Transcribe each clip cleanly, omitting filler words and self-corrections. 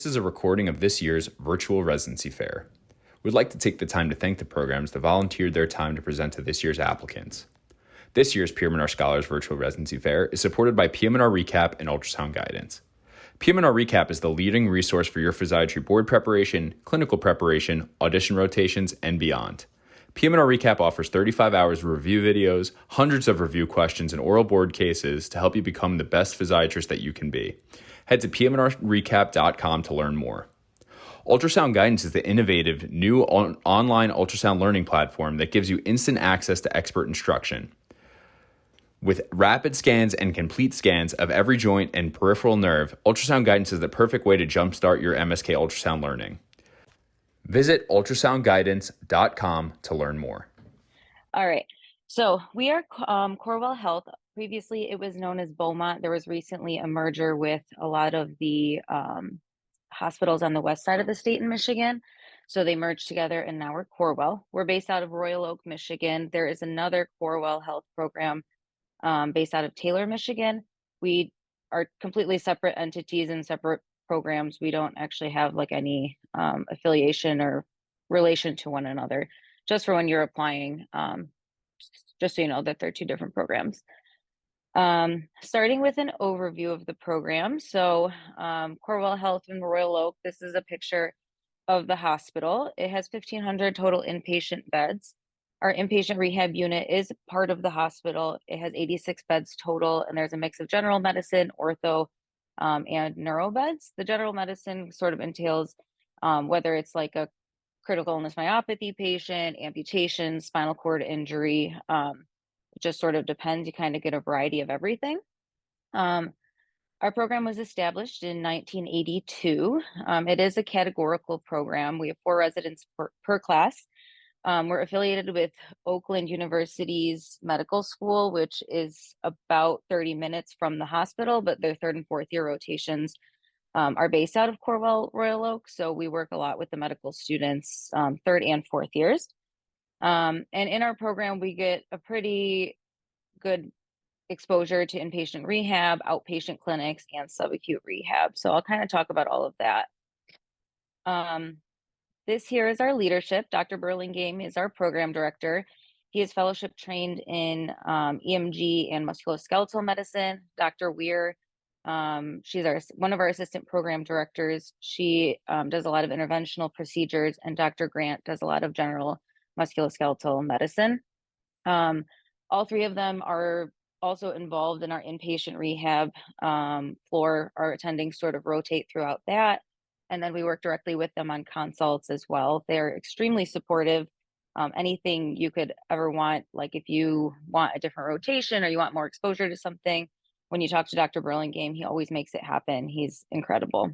This is a recording of this year's Virtual Residency Fair. We'd like to take the time to thank the programs that volunteered their time to present to this year's applicants. This year's PM&R Scholars Virtual Residency Fair is supported by PM&R Recap and Ultrasound Guidance. PM&R Recap is the leading resource for your physiatry board preparation, clinical preparation, audition rotations, and beyond. PM&R Recap offers 35 hours of review videos, hundreds of review questions, and oral board cases to help you become the best physiatrist that you can be. Head to pmnrrecap.com to learn more. Ultrasound Guidance is the innovative new online ultrasound learning platform that gives you instant access to expert instruction. With rapid scans and complete scans of every joint and peripheral nerve, Ultrasound Guidance is the perfect way to jumpstart your MSK ultrasound learning. Visit ultrasoundguidance.com to learn more. All right. So we are Corewell Health. Previously, it was known as Beaumont. There was recently a merger with a lot of the hospitals on the west side of the state in Michigan. So they merged together and now we're Corewell. We're based out of Royal Oak, Michigan. There is another Corewell Health program based out of Taylor, Michigan. We are completely separate entities and separate programs. We don't actually have like any affiliation or relation to one another, just for when you're applying, just so you know that they're two different programs. Starting with an overview of the program. So Corewell Health in Royal Oak, this is a picture of the hospital. It has 1,500 total inpatient beds. Our inpatient rehab unit is part of the hospital. It has 86 beds total, and there's a mix of general medicine, ortho, and neuro beds. The general medicine sort of entails whether it's like a critical illness myopathy patient, amputation, spinal cord injury. It just sort of depends. You kind of get a variety of everything. Our program was established in 1982. It is a categorical program. We have 4 residents per class. We're affiliated with Oakland University's medical school, which is about 30 minutes from the hospital, but their 3rd and 4th year rotations are based out of Corewell, Royal Oak. So we work a lot with the medical students, 3rd and 4th years. And in our program, we get a pretty good exposure to inpatient rehab, outpatient clinics, and subacute rehab. So I'll kind of talk about all of that. This here is our leadership. Dr. Burlingame is our program director. He is fellowship trained in EMG and musculoskeletal medicine. Dr. Weir, she's one of our assistant program directors. She does a lot of interventional procedures, and Dr. Grant does a lot of general musculoskeletal medicine. All 3 of them are also involved in our inpatient rehab floor. Our attendings sort of rotate throughout that. And then we work directly with them on consults as well. They're extremely supportive. Anything you could ever want, like if you want a different rotation or you want more exposure to something, when you talk to Dr. Burlingame, he always makes it happen. He's incredible.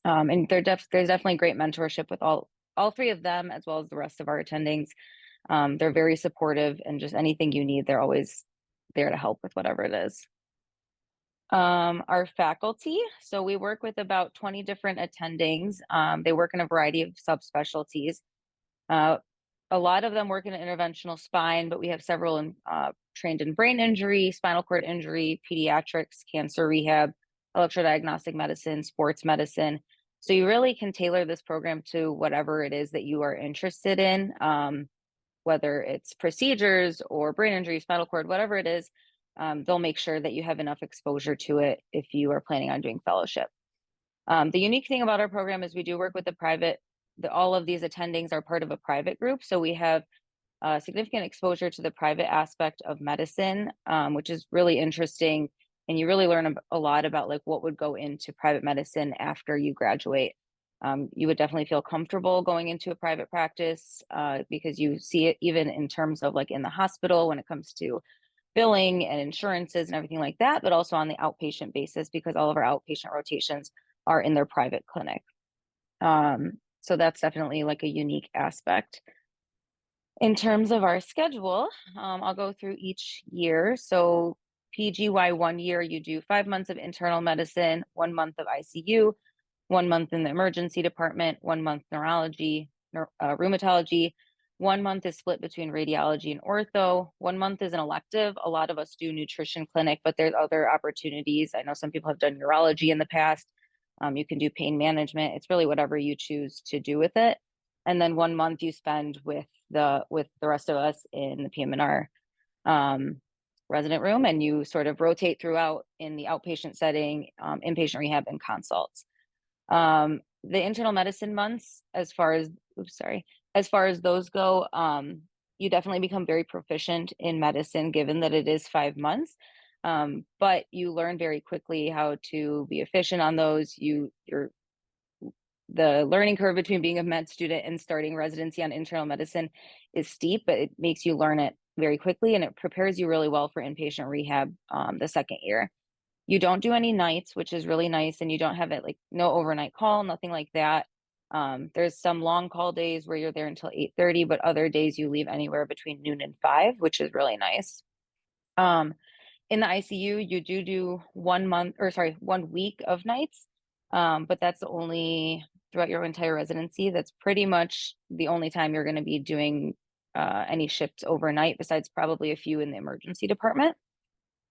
And there's definitely great mentorship with all 3 of them, as well as the rest of our attendings. They're very supportive, and just anything you need, they're always there to help with whatever it is. Our faculty, so we work with about 20 different attendings. They work in a variety of subspecialties. A lot of them work in interventional spine, but we have several trained in brain injury, spinal cord injury, pediatrics, cancer rehab, electrodiagnostic medicine, sports medicine. So you really can tailor this program to whatever it is that you are interested in, whether it's procedures or brain injury, spinal cord, whatever it is. They'll make sure that you have enough exposure to it if you are planning on doing fellowship. The unique thing about our program is we do work with all of these attendings are part of a private group. So we have significant exposure to the private aspect of medicine, which is really interesting. And you really learn a lot about like what would go into private medicine after you graduate. You would definitely feel comfortable going into a private practice because you see it even in terms of like in the hospital when it comes to billing and insurances and everything like that, but also on the outpatient basis because all of our outpatient rotations are in their private clinic. So that's definitely like a unique aspect. In terms of our schedule, I'll go through each year. So PGY 1 year, you do 5 months of internal medicine, 1 month of ICU, 1 month in the emergency department, 1 month neurology, rheumatology. 1 month is split between radiology and ortho. 1 month is an elective. A lot of us do nutrition clinic, but there's other opportunities. I know some people have done urology in the past. You can do pain management. It's really whatever you choose to do with it. And then 1 month you spend with the rest of us in the PM&R resident room, and you sort of rotate throughout in the outpatient setting, inpatient rehab, and consults. The internal medicine months, as far as those go, you definitely become very proficient in medicine, given that it is 5 months. But you learn very quickly how to be efficient on those. The learning curve between being a med student and starting residency on internal medicine is steep, but it makes you learn it very quickly, and it prepares you really well for inpatient rehab the second year. You don't do any nights, which is really nice, and you don't have it like no overnight call, nothing like that. There's some long call days where you're there until 8:30, but other days you leave anywhere between noon and 5, which is really nice. In the ICU, you do 1 week of nights, but that's only throughout your entire residency. That's pretty much the only time you're going to be doing any shifts overnight, besides probably a few in the emergency department.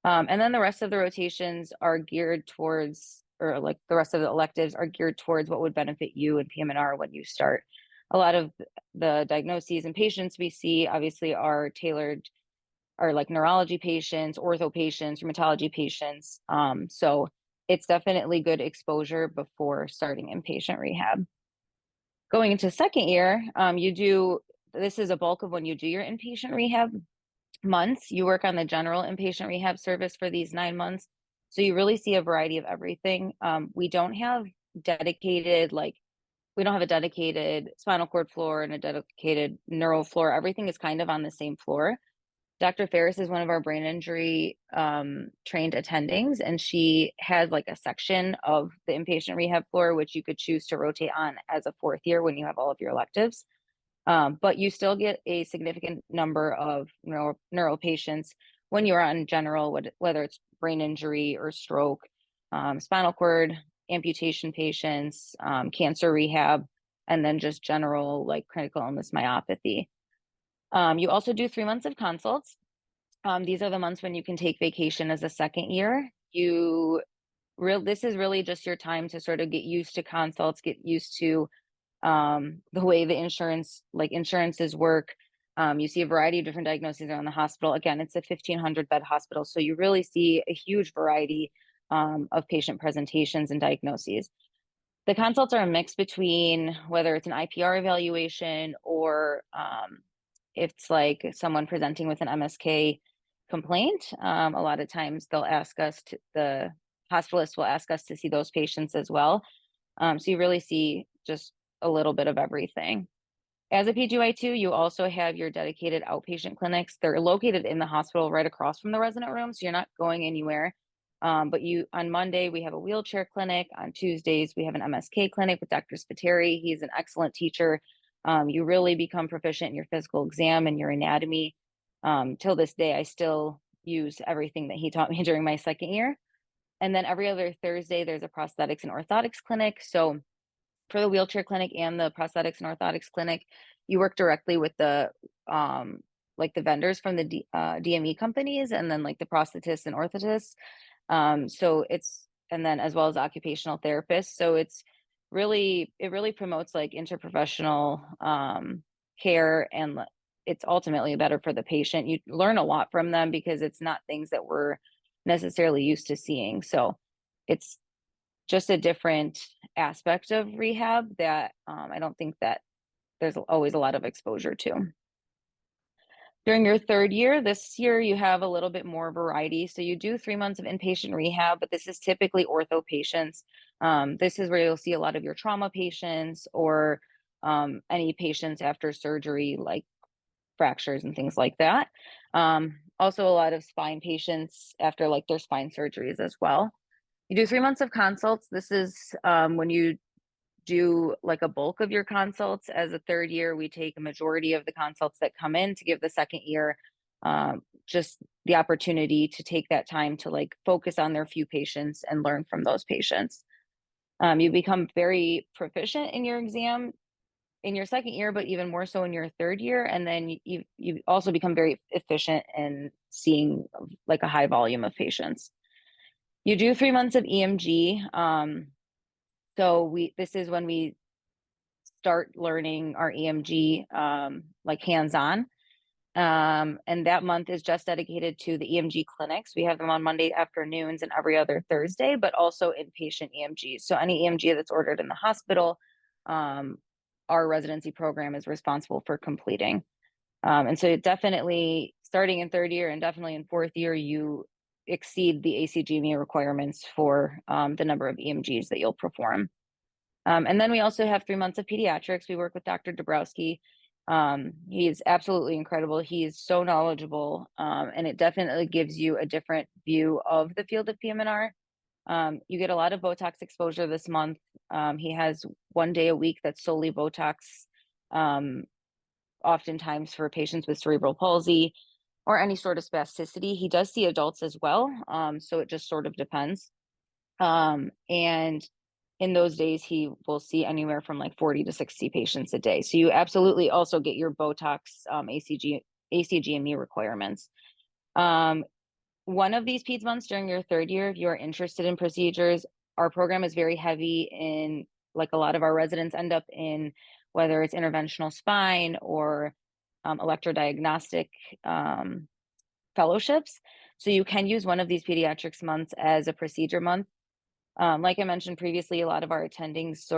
And then the rest of the rotations are geared towards, or like the rest of the electives are geared towards what would benefit you and PM&R when you start. A lot of the diagnoses and patients we see obviously are like neurology patients, ortho patients, rheumatology patients. So it's definitely good exposure before starting inpatient rehab. Going into second year, this is a bulk of when you do your inpatient rehab months. You work on the general inpatient rehab service for these 9 months. So you really see a variety of everything. We don't have a dedicated spinal cord floor and a dedicated neural floor. Everything is kind of on the same floor. Dr. Ferris is one of our brain injury trained attendings, and she has like a section of the inpatient rehab floor, which you could choose to rotate on as a fourth year when you have all of your electives. But you still get a significant number of neuro patients when you're on general, whether it's brain injury or stroke, spinal cord amputation patients, cancer rehab, and then just general like critical illness myopathy. You also do 3 months of consults. These are the months when you can take vacation as a second year. This is really just your time to sort of get used to consults, get used to the way the insurances work. You see a variety of different diagnoses around the hospital. Again, it's a 1,500 bed hospital, so you really see a huge variety of patient presentations and diagnoses. The consults are a mix between whether it's an IPR evaluation or it's like someone presenting with an MSK complaint. A lot of times the hospitalist will ask us to see those patients as well. So you really see just a little bit of everything. As a PGY2, you also have your dedicated outpatient clinics. They're located in the hospital right across from the resident room, so you're not going anywhere. But on Monday, we have a wheelchair clinic. On Tuesdays, we have an MSK clinic with Dr. Spiteri. He's an excellent teacher. You really become proficient in your physical exam and your anatomy. Till this day, I still use everything that he taught me during my second year. And then every other Thursday, there's a prosthetics and orthotics clinic. So for the wheelchair clinic and the prosthetics and orthotics clinic, you work directly with the vendors from the DME companies, and then like the prosthetists and orthotists. And then as well as occupational therapists. So it really promotes like interprofessional care, and it's ultimately better for the patient. You learn a lot from them because it's not things that we're necessarily used to seeing. So it's just a different aspect of rehab that I don't think that there's always a lot of exposure to. During your third year, this year, you have a little bit more variety. So you do 3 months of inpatient rehab, but this is typically ortho patients. This is where you'll see a lot of your trauma patients or any patients after surgery, like fractures and things like that. Also a lot of spine patients after like their spine surgeries as well. You do 3 months of consults. This is when you do like a bulk of your consults. As a third year, we take a majority of the consults that come in to give the second year just the opportunity to take that time to like focus on their few patients and learn from those patients. You become very proficient in your exam in your second year, but even more so in your third year. And then you also become very efficient in seeing like a high volume of patients. You do 3 months of EMG. So this is when we start learning our EMG, like hands-on. And that month is just dedicated to the EMG clinics. We have them on Monday afternoons and every other Thursday, but also inpatient EMGs. So any EMG that's ordered in the hospital, our residency program is responsible for completing. And so definitely starting in third year and definitely in fourth year, you exceed the ACGME requirements for the number of EMGs that you'll perform. And then we also have 3 months of pediatrics. We work with Dr. Dabrowski. He is absolutely incredible. He is so knowledgeable, and it definitely gives you a different view of the field of PM&R. You get a lot of Botox exposure this month. He has 1 day a week that's solely Botox, oftentimes for patients with cerebral palsy or any sort of spasticity. He does see adults as well, so it just sort of depends. And in those days, he will see anywhere from like 40 to 60 patients a day. So you absolutely also get your Botox ACGME requirements. One of these PEDS months during your third year, if you're interested in procedures, our program is very heavy in, like a lot of our residents end up in, whether it's interventional spine or electrodiagnostic fellowships. So you can use one of these pediatrics months as a procedure month. Like I mentioned previously, a lot of our attendings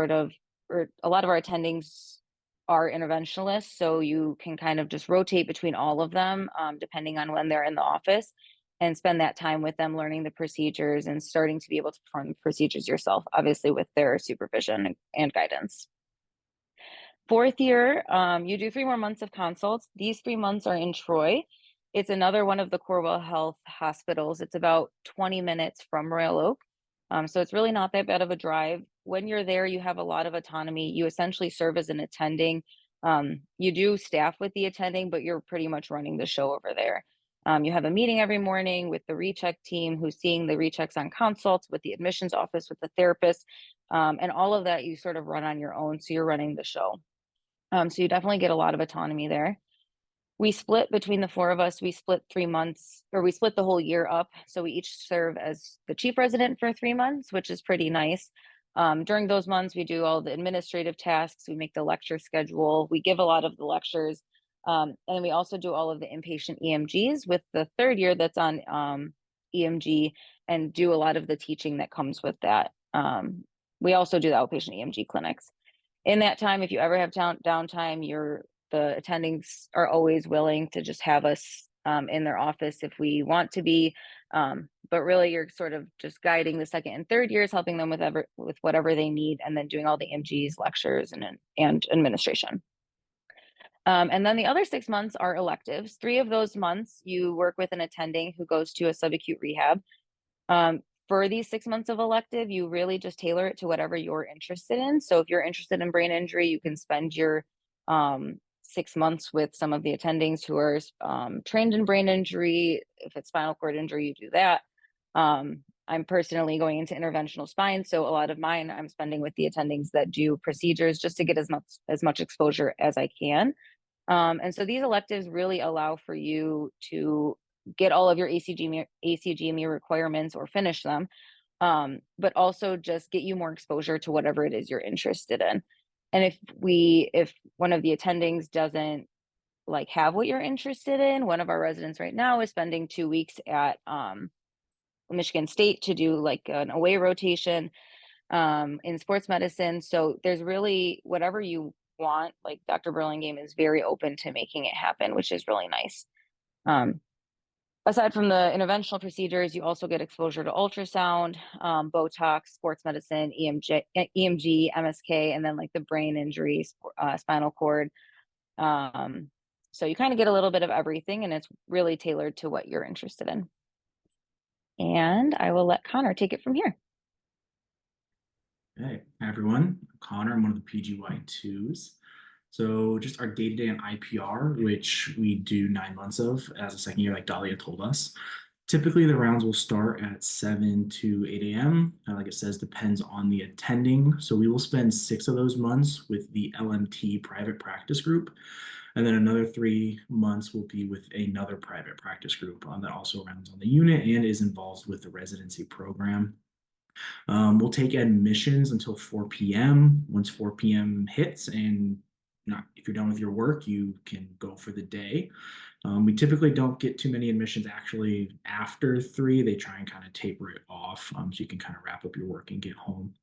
are interventionalists, so you can kind of just rotate between all of them, depending on when they're in the office, and spend that time with them learning the procedures and starting to be able to perform the procedures yourself, obviously with their supervision and guidance. Fourth year, you do 3 more months of consults. These 3 months are in Troy. It's another one of the Corewell Health hospitals. It's about 20 minutes from Royal Oak. So it's really not that bad of a drive. When you're there, you have a lot of autonomy. You essentially serve as an attending. You do staff with the attending, but you're pretty much running the show over there. You have a meeting every morning with the recheck team who's seeing the rechecks on consults, with the admissions office, with the therapist, and all of that you sort of run on your own. So you're running the show. So you definitely get a lot of autonomy there. We split between the 4 of us. We split 3 months, or we split the whole year up. So we each serve as the chief resident for 3 months, which is pretty nice. During those months, we do all the administrative tasks. We make the lecture schedule. We give a lot of the lectures. And we also do all of the inpatient EMGs with the third year that's on EMG, and do a lot of the teaching that comes with that. We also do the outpatient EMG clinics. In that time, if you ever have downtime, the attendings are always willing to just have us in their office if we want to be. But really, you're sort of just guiding the second and third years, helping them with whatever they need, and then doing all the EMGs, lectures, and administration. And then the other 6 months are electives. 3 of those months, you work with an attending who goes to a subacute rehab. For these 6 months of elective, you really just tailor it to whatever you're interested in. So if you're interested in brain injury, you can spend your 6 months with some of the attendings who are trained in brain injury. If it's spinal cord injury, you do that. I'm personally going into interventional spine, so a lot of mine I'm spending with the attendings that do procedures, just to get as much exposure as I can. And so these electives really allow for you to get all of your ACGME requirements or finish them, but also just get you more exposure to whatever it is you're interested in. And if one of the attendings doesn't like have what you're interested in, one of our residents right now is spending 2 weeks at Michigan State to do like an away rotation in sports medicine. So there's really whatever you want. Like Dr. Burlingame is very open to making it happen, which is really nice. Aside from the interventional procedures, you also get exposure to ultrasound, Botox, sports medicine, EMG, MSK, and then like the brain injuries, spinal cord. So you kind of get a little bit of everything, and it's really tailored to what you're interested in. And I will let Connor take it from here. Hey, everyone. I'm Connor. I'm one of the PGY2s. So just our day-to-day in IPR, which we do 9 months of as a second year, like Dahlia told us. Typically, the rounds will start at 7 to 8 a.m. Like it says, depends on the attending. So we will spend 6 of those months with the LMT private practice group. And then another 3 months will be with another private practice group that also rounds on the unit and is involved with the residency program. We'll take admissions until 4 p.m. Once 4 p.m. hits and not, if you're done with your work, you can go for the day. We typically don't get too many admissions actually after 3. They try and kind of taper it off so you can kind of wrap up your work and get home.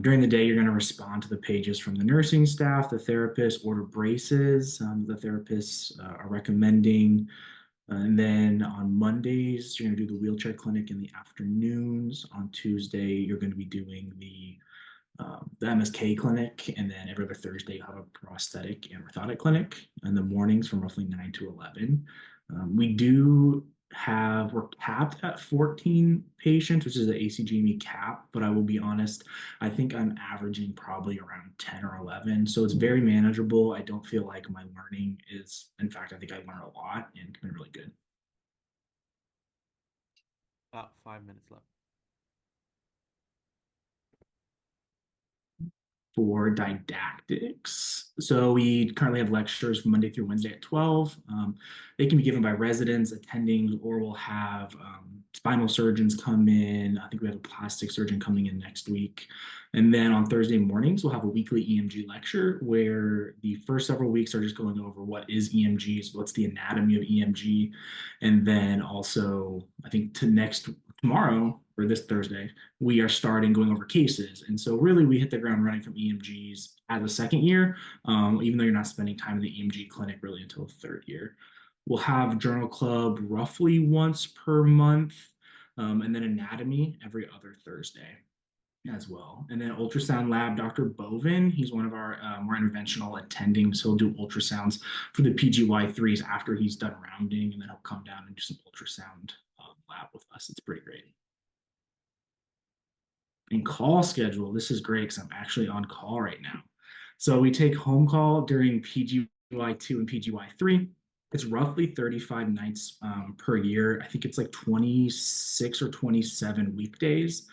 During the day, you're going to respond to the pages from the nursing staff, the therapist, order braces. The therapists are recommending. And then on Mondays, you're going to do the wheelchair clinic in the afternoons. On Tuesday, you're going to be doing the MSK clinic, and then every other Thursday you have a prosthetic and orthotic clinic in the mornings from roughly 9 to 11. We're capped at 14 patients, which is the ACGME cap, but I will be honest, I think I'm averaging probably around 10 or 11. So it's very manageable. I don't feel like my learning is, in fact, I think I learn a lot and it's been really good. About 5 minutes left. For didactics. So we currently have lectures from Monday through Wednesday at 12. They can be given by residents attending, or we'll have spinal surgeons come in. I think we have a plastic surgeon coming in next week. And then on Thursday mornings, we'll have a weekly EMG lecture where the first several weeks are just going over what is EMGs, what's the anatomy of EMG. And then also, I think tomorrow, or this Thursday, we are starting going over cases. And so really we hit the ground running from EMGs as a second year, even though you're not spending time in the EMG clinic really until third year. We'll have journal club roughly once per month, and then anatomy every other Thursday as well. And then ultrasound lab, Dr. Bovin, he's one of our more interventional attendings. So he'll do ultrasounds for the PGY3s after he's done rounding, and then he'll come down and do some ultrasound lab with us. It's pretty great. And call schedule, this is great because I'm actually on call right now. So we take home call during PGY2 and PGY3. It's roughly 35 nights per year. I think it's like 26 or 27 weekdays,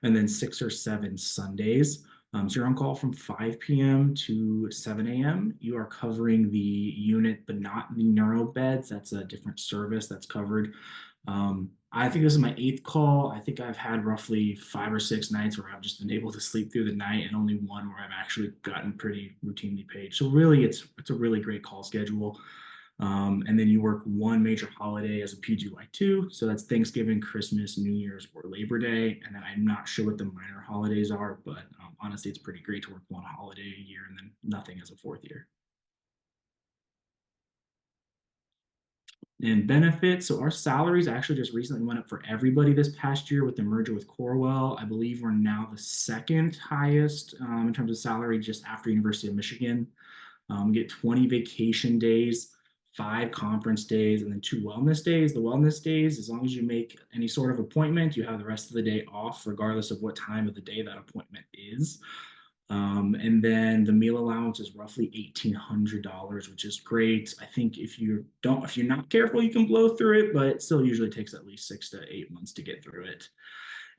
and then 6 or 7 Sundays. So you're on call from 5 p.m. to 7 a.m. You are covering the unit, but not the neuro beds. That's a different service that's covered. I think this is my 8th call. I think I've had roughly 5 or 6 nights where I've just been able to sleep through the night, and only one where I've actually gotten pretty routinely paid. So really, it's a really great call schedule. And then you work one major holiday as a PGY2. So that's Thanksgiving, Christmas, New Year's, or Labor Day. And then I'm not sure what the minor holidays are, but honestly, it's pretty great to work one holiday a year and then nothing as a 4th year. And benefits, so our salaries actually just recently went up for everybody this past year with the merger with Corewell. I believe we're now the 2nd highest in terms of salary, just after University of Michigan. We get 20 vacation days, 5 conference days, and then 2 wellness days. The wellness days, as long as you make any sort of appointment, you have the rest of the day off, regardless of what time of the day that appointment is. And then the meal allowance is roughly $1,800, which is great. I think if you're not careful, you can blow through it, but it still usually takes at least 6 to 8 months to get through it.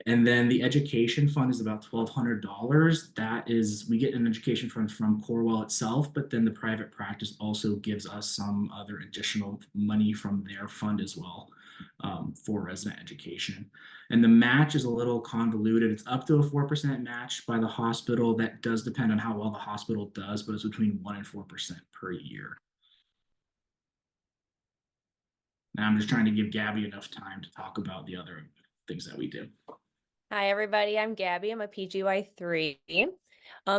And then the education fund is about $1,200. That is, we get an education fund from Corewell itself, but then the private practice also gives us some other additional money from their fund as well for resident education. And the match is a little convoluted. It's up to a 4% match by the hospital. That does depend on how well the hospital does, but it's between 1% and 4% per year. Now I'm just trying to give Gabby enough time to talk about the other things that we do. Hi, everybody. I'm Gabby. I'm a PGY3.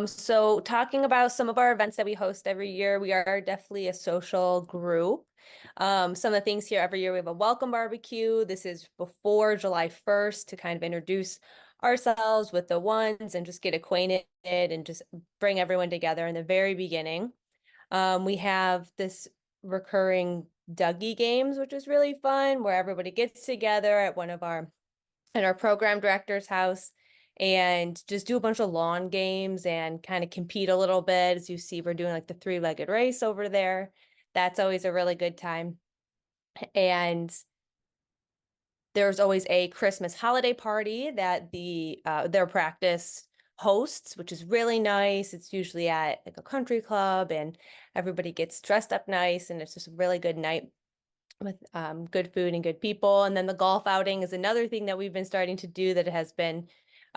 So talking about some of our events that we host every year, we are definitely a social group. Some of the things here every year, we have a welcome barbecue. This is before July 1st to kind of introduce ourselves with the ones and just get acquainted and just bring everyone together in the very beginning. We have this recurring Dougie games, which is really fun, where everybody gets together at in our program director's house and just do a bunch of lawn games and kind of compete a little bit. As you see, we're doing like the 3-legged race over there. That's always a really good time. And there's always a Christmas holiday party that their practice hosts, which is really nice. It's usually at like a country club and everybody gets dressed up nice, and it's just a really good night with good food and good people. And then the golf outing is another thing that we've been starting to do that has been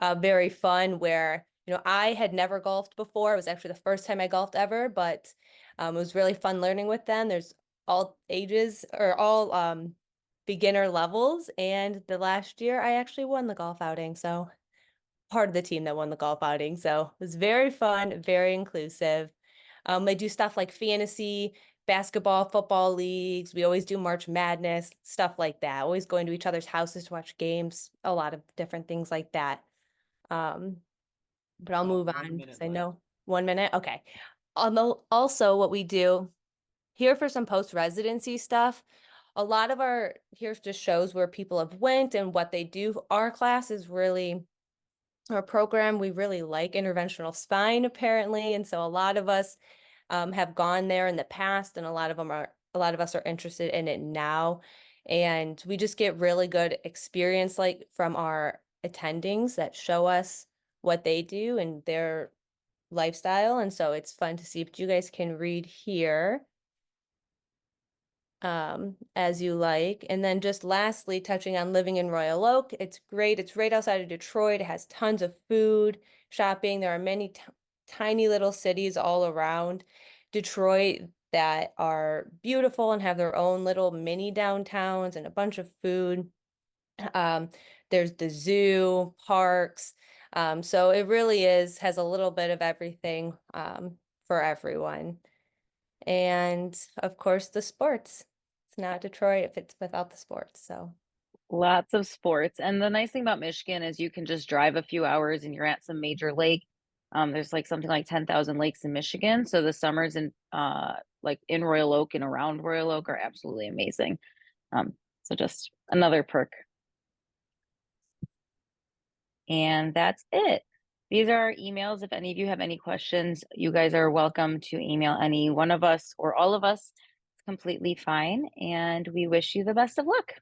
very fun where, I had never golfed before. It was actually the first time I golfed ever, but it was really fun learning with them. There's all ages or all beginner levels. And the last year I actually won the golf outing. So part of the team that won the golf outing. So it was very fun, very inclusive. They do stuff like fantasy, basketball, football leagues. We always do March Madness, stuff like that. Always going to each other's houses to watch games, a lot of different things like that. But I'll About move 1 on minute because I left. know 1 minute. Okay. Also, what we do here for some post-residency stuff, a lot of here's just shows where people have went and what they do. Our class is really our program. We really like interventional spine apparently. And so a lot of us have gone there in the past, and a lot of us are interested in it now. And we just get really good experience like from our attendings that show us what they do and their lifestyle. And so it's fun to see, but you guys can read here as you like. And then just lastly, touching on living in Royal Oak, it's great. It's right outside of Detroit. It has tons of food, shopping. There are many tiny little cities all around Detroit that are beautiful and have their own little mini downtowns and a bunch of food. There's the zoo, parks. So it really has a little bit of everything for everyone. And of course, the sports. It's not Detroit if it's without the sports. So Lots of sports. And the nice thing about Michigan is you can just drive a few hours and you're at some major lake. There's like something like 10,000 lakes in Michigan. So the summers in like in Royal Oak and around Royal Oak are absolutely amazing. So just another perk. And that's it. These are our emails. If any of you have any questions, you guys are welcome to email any one of us or all of us. It's completely fine. And we wish you the best of luck.